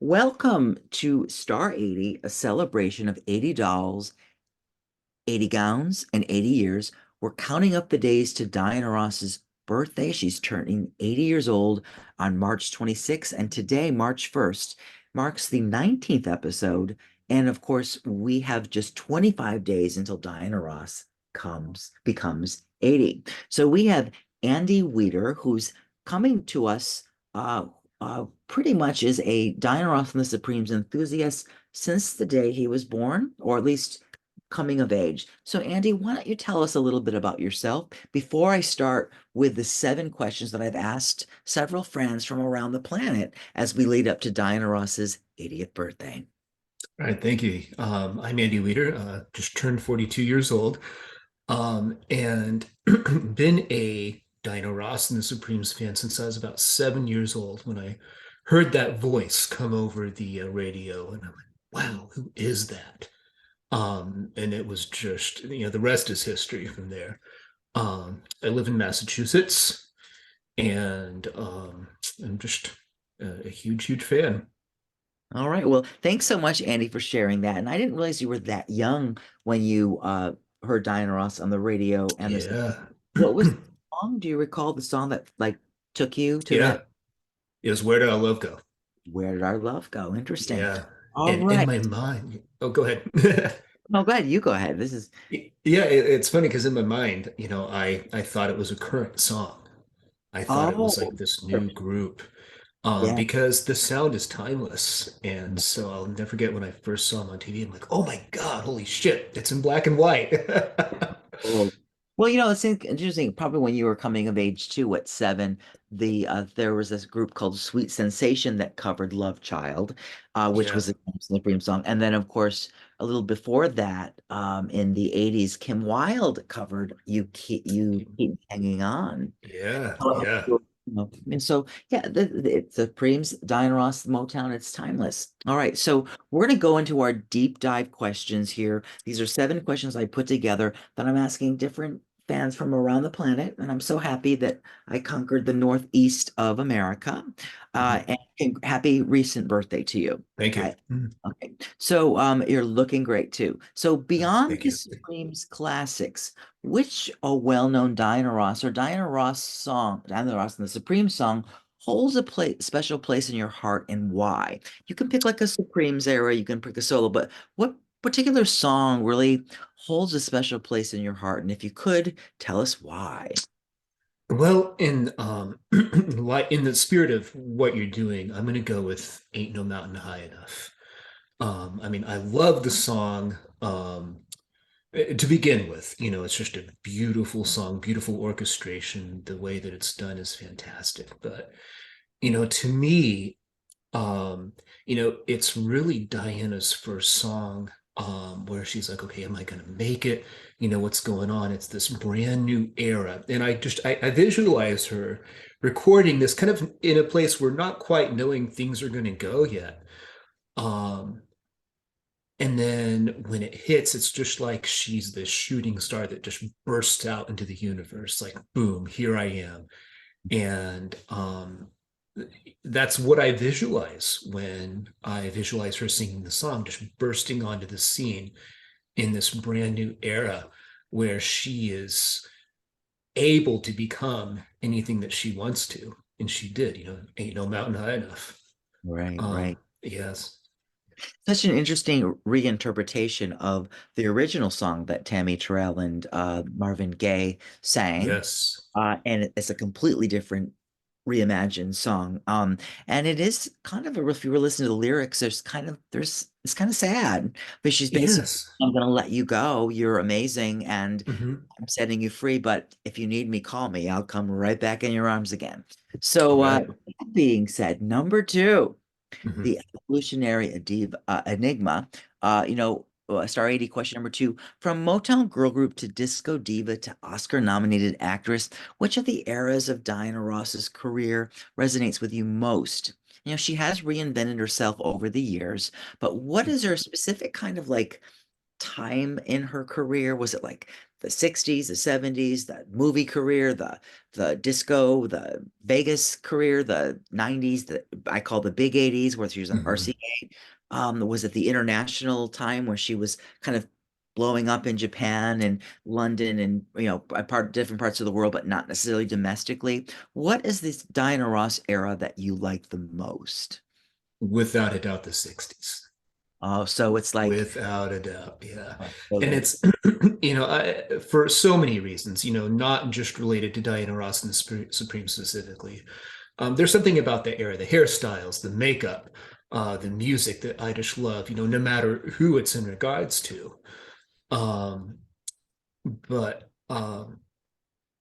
Welcome to Star 80, a celebration of 80 dolls, 80 gowns, and 80 years. We're counting up the days to Diana Ross's birthday. She's turning 80 years old on March 26th, and today, March 1st, marks the 19th episode. And of course, we have just 25 days until Diana Ross becomes 80. So we have Andy Weeder, who's coming to us pretty much is a Diana Ross and the Supremes enthusiast since the day he was born, or at least coming of age. So, Andy, why don't you tell us a little bit about yourself before I start with the 7 questions that I've asked several friends from around the planet as we lead up to Diana Ross's 80th birthday? All right, thank you. I'm Andy Weeder, just turned 42 years old, and been a Dino Ross and the Supremes fan since I was about 7 years old when I heard that voice come over the radio, and I'm like, wow, who is that? And it was just, the rest is history from there. I live in Massachusetts, and I'm just a huge, huge fan. All right. Well, thanks so much, Andy, for sharing that. And I didn't realize you were that young when you heard Diana Ross on the radio and this. Yeah. What was the song? Do you recall the song that like took you to that? Yeah. It was Where Did Our Love Go? Where did our love go? Interesting. Yeah. All And in right. my mind, oh, go ahead. No, go ahead. You go ahead. This is Yeah, it's funny because in my mind, I thought it was a current song. I thought it was oh like this new group, yeah. because the sound is timeless. And so I'll never forget when I first saw him on TV. I'm like, oh my God, holy shit, it's in black and white. Oh. Well, it's interesting. Probably when you were coming of age too, at 7, there was this group called Sweet Sensation that covered Love Child, which Yeah. was a Supreme song. And then, of course, a little before that, in the 80s, Kim Wilde covered You Keep Hanging On. Yeah. Oh, Yeah. And so, yeah, it's the Supremes, Diana Ross, Motown, it's timeless. All right, so we're going to go into our deep dive questions here. These are 7 questions I put together that I'm asking different fans from around the planet, and I'm so happy that I conquered the Northeast of America. Mhm. And happy recent birthday to you. Thank you. Okay. Okay. So you're looking great too. So beyond Thank the you. Supremes classics, which a well-known Diana Ross or Diana Ross song, Diana Ross and the Supreme song, holds a special place in your heart, and why? You can pick like a Supremes era, you can pick a solo, but what particular song really holds a special place in your heart? And if you could, tell us why. Well, in like in the spirit of what you're doing, I'm gonna go with "Ain't No Mountain High Enough." I mean, I love the song. To begin with, it's just a beautiful song, beautiful orchestration. The way that it's done is fantastic. But to me, um, it's really Diana's first song, where she's like, okay, am I gonna make it? What's going on? It's this brand new era. And I visualize her recording this kind of in a place where not quite knowing things are gonna go yet. Um, and then when it hits, it's just like she's this shooting star that just bursts out into the universe, like boom, here I am. And that's what I visualize when I visualize her singing the song, just bursting onto the scene in this brand new era where she is able to become anything that she wants to. And she did, ain't no mountain high enough. Right, right. Yes, Such an interesting reinterpretation of the original song that Tammy Terrell and Marvin Gaye sang. yes, And it's a completely different reimagined song. And it is kind of if you were listening to the lyrics, it's kind of sad, but she's basically, yes. I'm gonna let you go. You're amazing, and Hmm. I'm setting you free. But if you need me, call me. I'll come right back in your arms again. So, Right. that being said, number 2, Hmm. the evolutionary enigma. Star 80 question number 2. From Motown girl group to disco diva to Oscar nominated actress, which of the eras of Diana Ross's career resonates with you most? She has reinvented herself over the years, but what is her specific kind of like time in her career? Was it like the 60s, the 70s, the movie career, the disco, the Vegas career, the 90s, the I call the big 80s, where she was an Mhm. RCA? Was it the international time where she was kind of blowing up in Japan and London and different parts of the world, but not necessarily domestically? What is this Diana Ross era that you like the most? Without a doubt, the 60s. Oh, so it's like, Without a doubt, yeah. so And good. it's, for so many reasons, not just related to Diana Ross and the Supreme specifically. There's something about the era, the hairstyles, the makeup, the music that I just love, no matter who it's in regards to. Um, but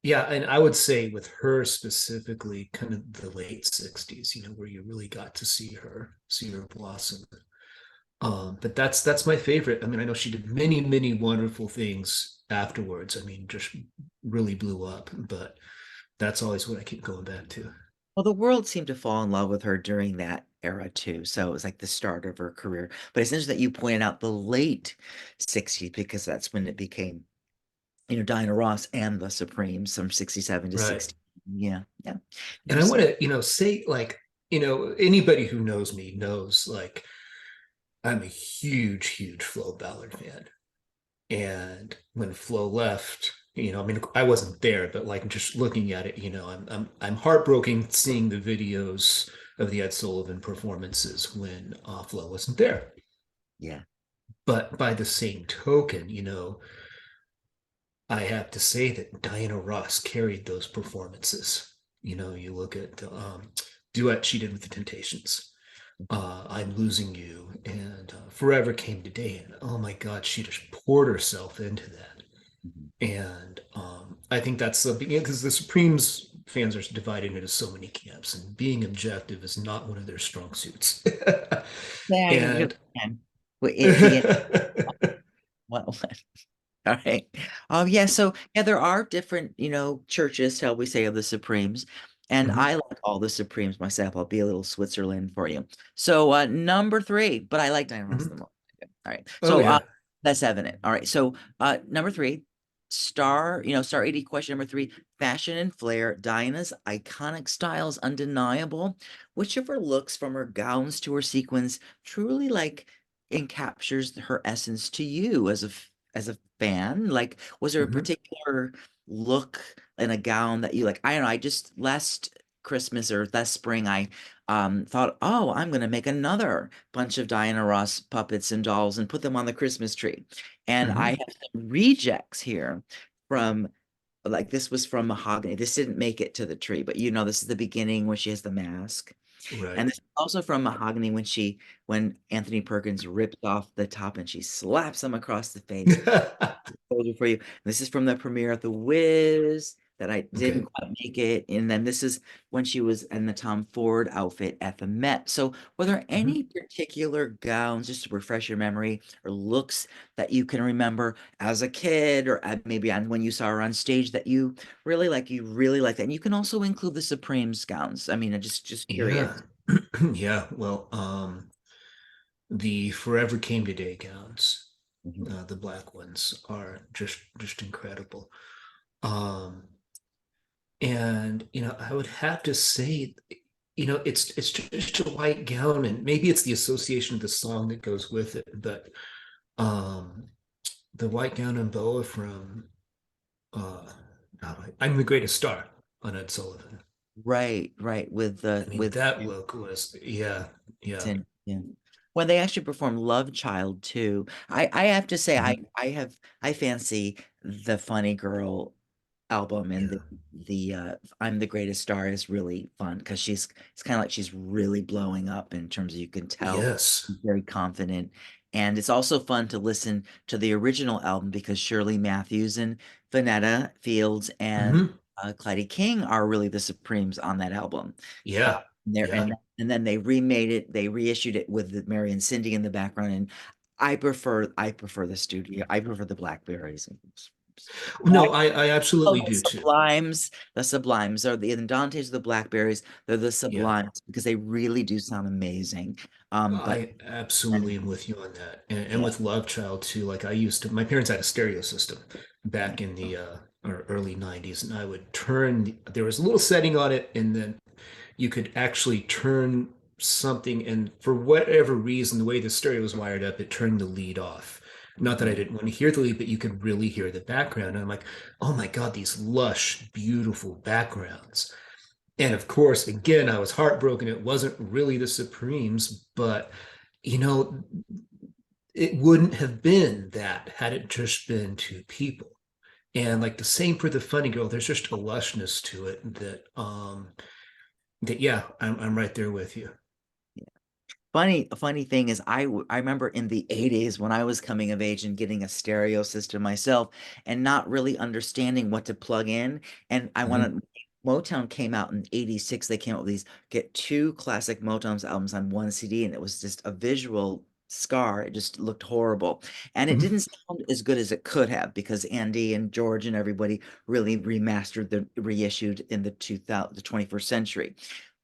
yeah, and I would say with her specifically, kind of the late 60s, where you really got to see her blossom. But that's my favorite. I mean, I know she did many, many wonderful things afterwards. I mean, just really blew up, but that's always what I keep going back to. Well, the world seemed to fall in love with her during that era too. So it was like the start of her career. But it's interesting that you pointed out the late 60s because that's when it became, Diana Ross and the Supremes from 67 to Right. 60. Yeah, yeah. And I Interesting. want to, say like, anybody who knows me knows like I'm a huge, huge Flo Ballard fan. And when Flo left, I mean, I wasn't there, but like just looking at it, I'm heartbroken seeing the videos of the Ed Sullivan performances when Flo wasn't there. Yeah. But by the same token, I have to say that Diana Ross carried those performances. You look at the duet she did with the Temptations, I'm Losing You, and Forever Came Today. And oh my God, she just poured herself into that. Mhm. And I think that's the beginning because the Supremes fans are divided into so many camps, and being objective is not one of their strong suits. Yeah, you And can. Well, at the end, well, all right. Yeah, so yeah, there are different, churches, shall we say, of the Supremes. And Mhm. I like all the Supremes myself. I'll be a little Switzerland for you. So number three, but I like Diana Ross the Mhm. most. Okay, all right. Oh So yeah. that's evident. All right. So number three, star 80 question number three, fashion and flair. Diana's iconic style is undeniable. Which of her looks from her gowns to her sequins truly like encaptures her essence to you as a fan? Like, was there a Mhm. particular look in a gown that you like? I don't know. I just last Christmas or last spring, I thought, oh, I'm gonna make another bunch of Diana Ross puppets and dolls and put them on the Christmas tree. And I Mhm. have some rejects here from like this was from mahogany. This didn't make it to the tree, but this is the beginning when she has the mask. Right. And this is also from Mahogany when Anthony Perkins rips off the top and she slaps him across the face. Folder for you. This is from the premiere of The Wiz that I didn't Okay. quite make it. And then this is when she was in the Tom Ford outfit at the Met. So were there Mhm. any particular gowns, just to refresh your memory, or looks that you can remember as a kid or maybe on when you saw her on stage that you really like that? And you can also include the Supremes gowns. I mean, I'm just curious. Yeah. Yeah. Well, the Forever Came Today gowns, Mhm. the black ones, are just incredible. Um, and I would have to say, it's just a white gown, and maybe it's the association of the song that goes with it, but um, the white gown and boa from uh, I'm the Greatest Star on Ed Sullivan. Right, right. With I the mean, with that look was, yeah, yeah. Yeah. When they actually perform Love Child too, I have to say Mhm. I fancy the Funny Girl album and Yeah. the I'm the Greatest Star is really fun because it's kind of like she's really blowing up in terms of you can tell Yes. she's very confident. And it's also fun to listen to the original album because Shirley Matthews and Vanetta Fields and Hmm. Clyde King are really the Supremes on that album. Uh, Yeah. there Yeah. and then they remade it, they reissued it with the Mary and Cindy in the background, and I prefer the studio. I prefer the Blackberries. No, I Oh, absolutely do too. the Sublimes are the Dantes are the Blackberries. They're the Yeah. Sublimes because they really do sound amazing. But I absolutely am with you on that. And yeah, with Love Child too, like I used to, my parents had a stereo system yeah. back in the or early 90s, and I would turn, there was a little setting on it, and then you could actually turn something, and for whatever reason, the way the stereo was wired up, it turned the lead off. Not that I Mm. didn't want to hear the lead, but you could really hear the background. And I'm like, oh my God, these lush, beautiful backgrounds. And of course, again, I was heartbroken. It wasn't really the Supremes, but you know, it wouldn't have been that had it just been two people. And like the same for the Funny Girl, there's just a lushness to it that yeah, I'm right there with you. A funny thing is, I remember in the 80s when I was coming of age and getting a stereo system myself and not really understanding what to plug in. And I Mhm. wanted Motown came out in 86. They came out with these get two classic Motown's albums on one CD, and it was just a visual scar. It just looked horrible. And it Mhm. didn't sound as good as it could have because Andy and George and everybody really remastered the reissued in the 21st century.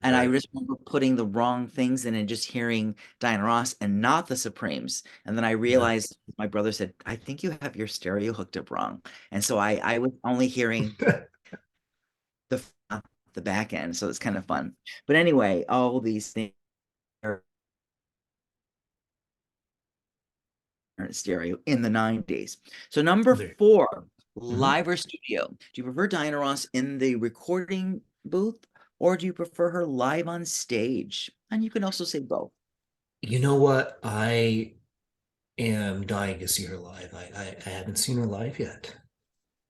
And I Right. just remember putting the wrong things in and just hearing Diana Ross and not the Supremes. And then I Yeah. realized my brother said, I think you have your stereo hooked up wrong. And so I was only hearing the the back end. So it's kind of fun. But anyway, all these things are stereo in the 90s. So number There. four, Mhm. live or studio. Do you prefer Diana Ross in the recording booth or do you prefer her live on stage? And you can also say both. You know what? I am dying to see her live. I haven't seen her live yet.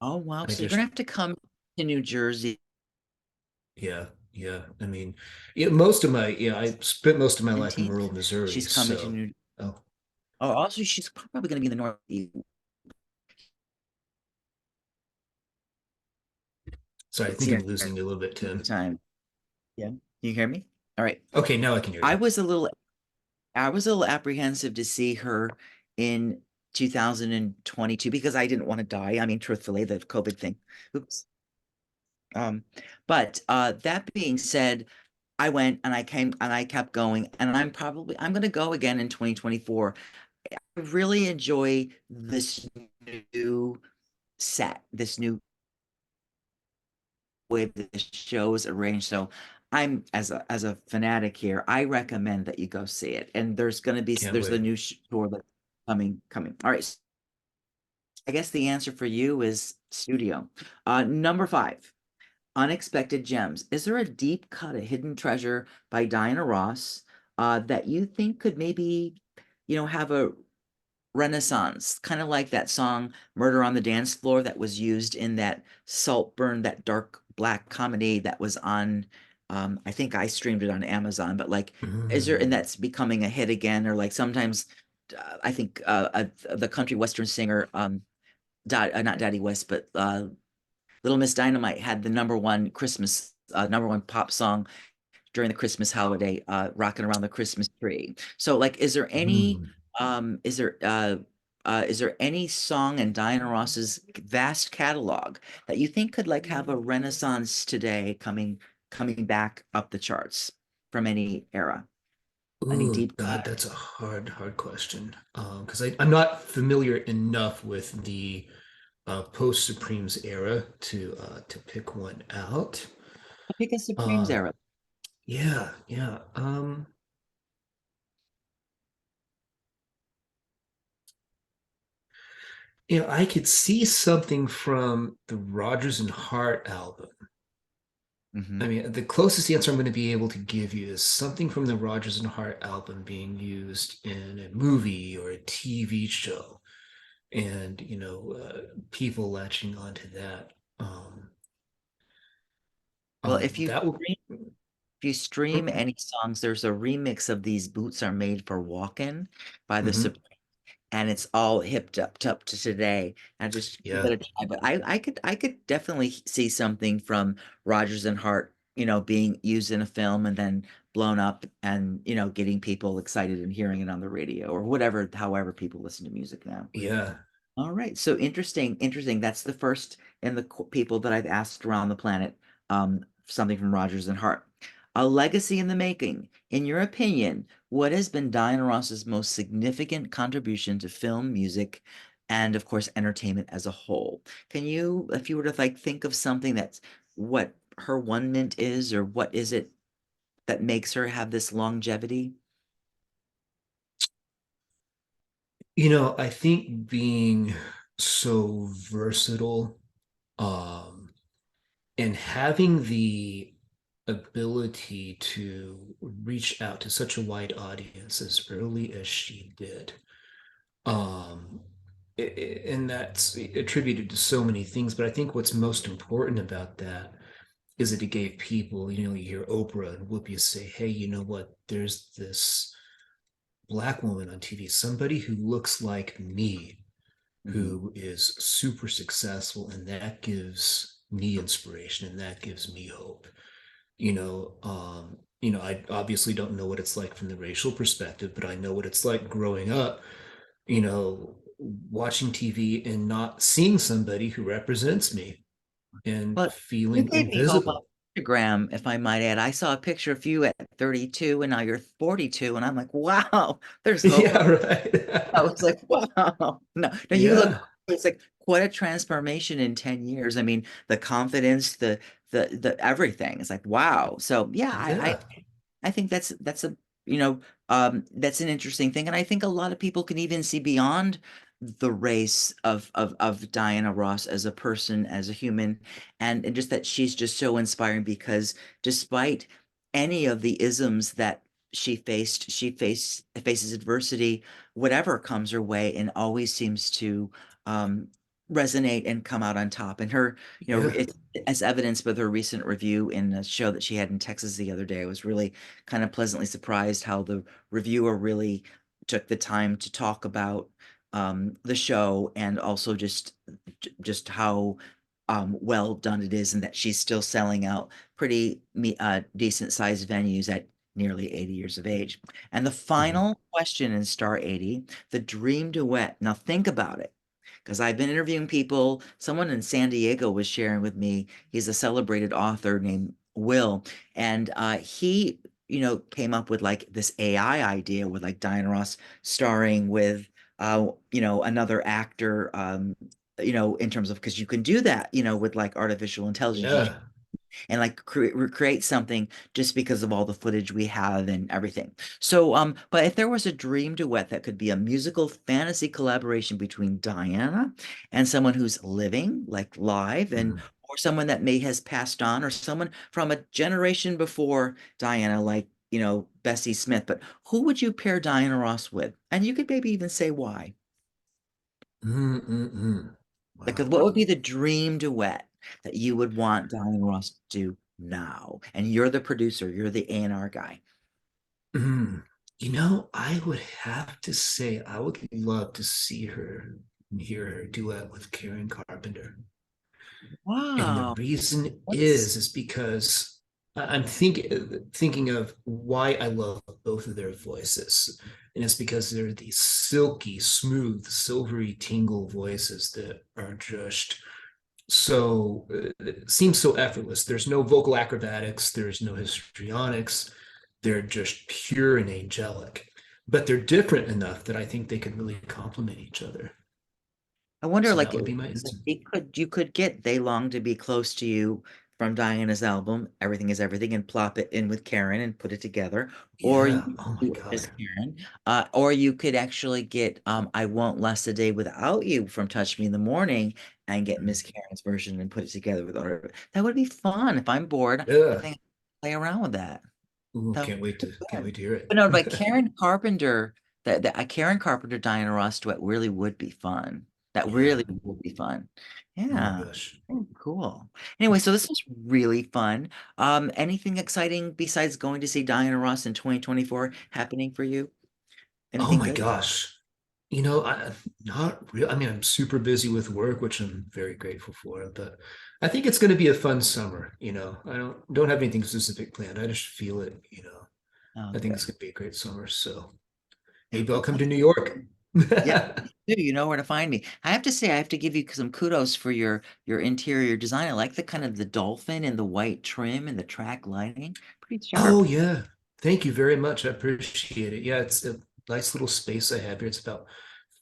Oh, wow. I So you're gonna just have to come to New Jersey yeah, yeah. I mean, yeah, most of my yeah, I spent most of my life in 17th. rural Missouri, She's coming to so New. oh, Oh, also she's probably gonna be in the Northeast. sorry, I It's think I'm here losing you a little bit, Tim. time. Yeah. You hear me? All right. Okay, now I can hear I you. was a little I was a little apprehensive to see her in 2022 because I didn't want to die. I mean, truthfully, the COVID thing. Oops. Um, but that being said, I went and I came and I kept going, and I'm gonna go again in 2024. I really enjoy this new this new way that the show is arranged. So I'm as a fanatic here, I recommend that you go see it. And Can't there's the wait. new tour that's coming. All right. So I guess the answer for you is studio. Number five, unexpected gems. Is there a deep cut, a hidden treasure by Diana Ross that you think could maybe, have a renaissance, kind of like that song Murder on the Dance Floor that was used in that Saltburn, that dark black comedy that was on I think I streamed it on Amazon, but like is there and Mm. that's becoming a hit again or like sometimes I think the country western singer not Daddy West but Little Miss Dynamite had the number one pop song during the Christmas holiday, rocking around the Christmas tree. So, like, Mm. is there any song in Diana Ross's vast catalog that you think could like have a renaissance today, coming back up the charts from any era, any Ooh, deep cut? God, that's a hard question. Because I'm not familiar enough with the post Supremes era to pick one out. Pick a Supremes Uh, era. yeah, yeah. I could see something from the Rogers and Hart album. I Hmm. mean, the closest answer I'm going to be able to give you is something from the Rogers and Hart album being used in a movie or a TV show, and people latching onto that. Well, That will. if you stream Mhm. any songs, there's a remix of These Boots Are Made for Walking by the and it's all hipped up to today. I just give Yeah, it a try. But I could definitely see something from Rogers and Hart, being used in a film and then blown up and getting people excited and hearing it on the radio or whatever, however people listen to music now. yeah. All right. So interesting, interesting. That's the first in the people that I've asked around the planet. Something from Rogers and Hart. A legacy in the making. In your opinion, what has been Diana Ross's most significant contribution to film, music, and of course, entertainment as a whole? Can you, if you were to like think of something that's what her one mint is, or what is it that makes her have this longevity? I think being so versatile, um, and having the ability to reach out to such a wide audience as early as she did. Um, and that's attributed to so many things, but I think what's most important about that is that it gave people, you hear Oprah and Whoopi say, hey, you know what? There's this black woman on TV, somebody who looks like me, Mhm. who is super successful, and that gives me inspiration and that gives me hope. I obviously don't know what it's like from the racial perspective, but I know what it's like growing up, you know, watching TV and not seeing somebody who represents me and But you feeling gave me hope on invisible. Instagram, if I might add. I saw a picture of you at 32 and now you're 42, and I'm like, wow, there's hope. Yeah, I right. was like, wow. No, no, you look, Yeah, it's like quite a transformation in 10 years. I mean, the confidence, the everything. It's like, wow. So yeah, yeah, I think that's a that's an interesting thing, and I think a lot of people can even see beyond the race of Diana Ross as a person, as a human, and just that she's just so inspiring because despite any of the isms that she faces adversity, whatever comes her way, and always seems to um, resonate and come out on top. And her, yeah, it's as evidenced with her recent review in a show that she had in Texas the other day. I was really kind of pleasantly surprised how the reviewer really took the time to talk about the show and also just how well done it is, and that she's still selling out pretty decent sized venues at nearly 80 years of age. And the mhm, final question in Star 80, the dream duet. Now think about it, because I've been interviewing people. Someone in San Diego was sharing with me, he's a celebrated author named Will, and he, came up with like this AI idea with like Diana Ross starring with, another actor, in terms of, because you can do that, with like artificial intelligence. You yeah. and like recreate something just because of all the footage we have and everything. So, but if there was a dream duet that could be a musical fantasy collaboration between Diana and someone who's living, like live, and Mhm. or someone that may has passed on, or someone from a generation before Diana, like Bessie Smith, but who would you pair Diana Ross with? And you could maybe even say why. Mm-mm-mm. Like, Wow. what would be the dream duet that you would want Diane Ross to do now? And you're the producer, you're the A&R guy. Mm. I would have to say I would love to see her and hear her duet with Karen Carpenter. And the Wow. reason What's is because I'm thinking of why I love both of their voices. And it's because they're these silky, smooth, silvery tingle voices that are just so it seems so effortless. There's no vocal acrobatics, there's no histrionics. They're just pure and angelic. But they're different enough that I think they could really complement each other. I wonder, So like, that would be my like, answer. you could get They Long to Be Close to You from Diana's album, Everything is Everything, and plop it in with Karen and put it together. Or you Yeah. could Oh my do it God. as Karen. Or you could actually get I Won't Last a Day Without You from Touch Me in the Morning and get Miss Karen's version and put it together with her. That would be fun. If I'm bored, I Yeah. think I'd play around with that. Ooh, That would be can't good. wait to hear But no, like it. Karen Carpenter, that a Karen Carpenter Diana Ross duet really would be fun. That Yeah. really would be fun. Oh my Yeah. gosh. Oh, cool. Anyway, so this was really fun. Anything exciting besides going to see Diana Ross in 2024 happening for you? Oh Anything my good? gosh. I not real. I mean, I'm super busy with work, which I'm very grateful for, but I think it's going to be a fun summer. I don't have anything specific planned. I just feel it. Oh, I think it's good. going to be a great summer. So Yeah, maybe I'll well, come to New York. yeah. You know where to find me. I have to say, I have to give you some kudos for your interior design. I like the kind of the dolphin and the white trim and the track lighting. Pretty Oh sharp. yeah. Thank you very much. I appreciate it. Yeah, it's a nice little space I have here. It's about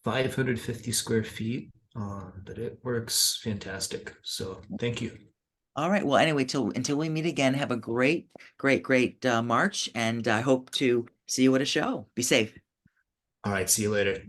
550 square feet, but it works fantastic. So thank you. All right. Well, anyway, till until we meet again, have a great March, and I hope to see you at a show. Be safe. All right, see you later.